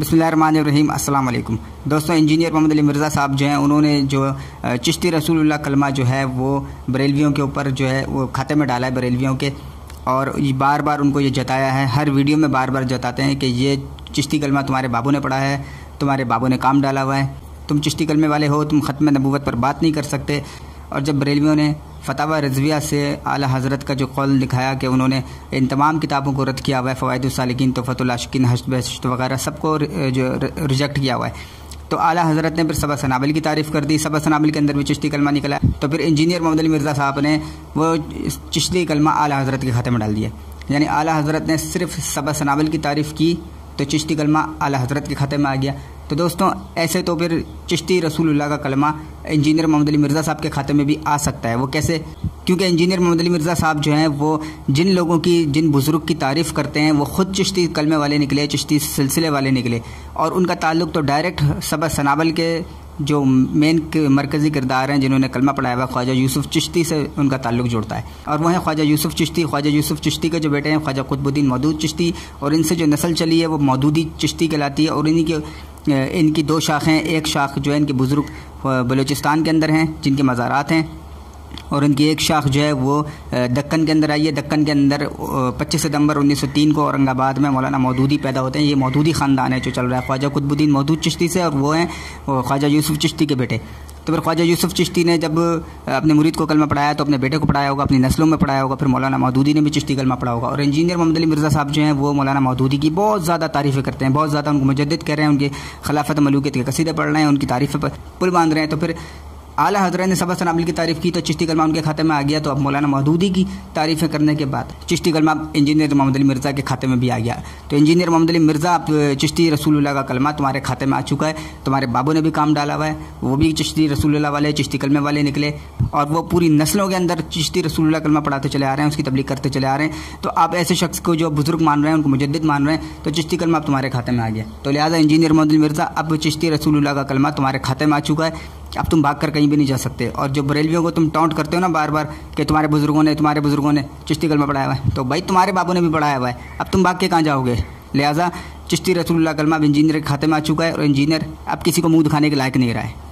बिस्मिल्लाहिर्रहमानिर्रहीम अस्सलाम वालेकुम दोस्तों। इंजीनियर मोहम्मद अली मिर्ज़ा साहब जो हैं उन्होंने जो चिश्ती रसूलुल्लाह कलमा जो है वो बरेलवियों के ऊपर जो है वो खाते में डाला है बरेलवियों के, और ये बार बार उनको ये जताया है, हर वीडियो में बार बार जताते हैं कि ये चिश्ती कलमा तुम्हारे बाबू ने पढ़ा है, तुम्हारे बाबू ने काम डाला हुआ है, तुम चिश्ती कलमे वाले हो, तुम ख़त्म नबूवत पर बात नहीं कर सकते। और जब बरेलवियों ने फतावा रज़विया से आला हज़रत का जो कौल दिखाया कि उन्होंने इन तमाम किताबों को रद्द किया हुआ है, फ़वाइदुस सालिकीन, तोहफ़तुल आशिकीन, हश्र बहश्त वगैरह सबको जो रिजेक्ट किया हुआ है, तो आला हज़रत ने फिर सबा सनाबिल की तारीफ़ कर दी। सबा सनाबिल के अंदर भी चिश्ती कलमा निकला, तो फिर इंजीनियर मोहम्मद अली मिर्ज़ा साहब ने वो चिश्ती कलमा आला हज़रत के खाते में डाल दिया। यानी आला हज़रत ने सिर्फ सबा सनाबिल की तारीफ़ की तो चिश्ती कलमा आला हज़रत के खाते में आ गया। तो दोस्तों ऐसे तो फिर चिश्ती रसूलुल्लाह का कलमा इंजीनियर मोहम्मद अली मिर्ज़ा साहब के खाते में भी आ सकता है। वो कैसे? क्योंकि इंजीनियर मोहम्मद अली मिर्ज़ा साहब जो हैं वो जिन लोगों की, जिन बुज़ुर्ग की तारीफ़ करते हैं वो ख़ुद चिश्ती कलमे वाले निकले, चिश्ती सिलसिले वाले निकले, और उनका ताल्लुक़ तो डायरेक्ट सबा सनाबल के जो मेन मरकज़ी किरदार हैं जिन्होंने कलमा पढ़ाया हुआ ख्वाजा यूसुफ चिश्ती से उनका ताल्लुक़ जुड़ता है। और वो हैं ख्वाजा यूसुफ चिश्ती। ख्वाजा यूसुफ चिश्ती के जो बेटे हैं ख्वाजा कुतुबुद्दीन मौदूद चिश्ती, और इनसे जो नस्ल चली है वो मौदूदी चिश्ती कहलाती है। और इनकी दो शाखें, एक शाख जो है इनके बुज़ुर्ग बलूचिस्तान के अंदर हैं जिनके मज़ारात हैं, और इनकी एक शाख जो है वो दक्कन के अंदर आई है। दक्कन के अंदर 25 सितंबर 1903 को औरंगाबाद में मौलाना मौदूदी पैदा होते हैं। ये मौदूदी ख़ानदान है जो चल रहा है ख्वाजा कुतुबुद्दीन मौदूद चिश्ती से, और वो हैं ख्वाजा यूसुफ चिश्ती के बेटे। तो फिर ख्वाजा यूसुफ चिश्ती ने जब अपने मुरीद को कलमा पढ़ाया तो अपने बेटे को पढ़ाया होगा, अपनी नस्लों में पढ़ाया होगा, फिर मौलाना मौदूदी ने भी चिश्ती कलमा पढ़ा होगा। और इंजीनियर मोहम्मद अली मिर्ज़ा साहब जो हैं वो मौलाना मौदूदी की बहुत ज़्यादा तारीफ़ें करते हैं, बहुत ज़्यादा उनको मुजद्दिद कह रहे हैं, उनकी खिलाफत मलूकियत के कसीदे पढ़ रहे हैं, उनकी तारीफ़ पर पुल बांध रहे हैं। तो फिर आला हज़रत ने सबा सनाबिल की तारीफ़ की तो चिश्ती कलमा उनके खाते में आ गया। तो अब मौलाना मौदूदी की तारीफ़ें करने के बाद चिश्ती कलमा इंजीनियर मोहम्मद अली मिर्ज़ा के खाते में भी आ गया। तो इंजीनियर मोहम्मद अली मिर्ज़ा, अब चिश्ती रसूलुल्लाह का कलमा तुम्हारे खाते में आ चुका है, तुम्हारे बाबू ने भी काम डाला हुआ है, वो भी चिश्ती रसूलुल्लाह वाले, चिश्ती कलमे वाले निकले, और वो पूरी नस्लों के अंदर चिश्ती रसूलुल्लाह कलमा पढ़ाते चले आ रहे हैं, उसकी तबलीग करते चले आ रहे हैं। तो आप ऐसे शख्स को जो बुज़ुर्ग मान रहे हैं, उनको मुजद्दिद मान रहे हैं, तो चिश्ती कलमा अब तुम्हारे खाते में आ गया। तो लिहाजा इंजीनियर मोहम्मद अली मिर्ज़ा, अब चिश्ती रसूलुल्लाह का कलमा तुम्हारे खाते में आ चुका है, अब तुम भाग कर कहीं भी नहीं जा सकते। और जो बरेलवियों को तुम टॉन्ट करते हो ना बार बार कि तुम्हारे बुज़ुर्गों ने चिश्ती कलमा पढ़ाया हुआ है, तो भाई तुम्हारे बाबू ने भी पढ़ाया हुआ है, अब तुम भाग के कहाँ जाओगे? लिहाजा चिश्ती रसूलुल्लाह कलमा अब इंजीनियर के खाते में आ चुका है, और इंजीनियर अब किसी को मुँह दिखाने के लायक नहीं रहा है।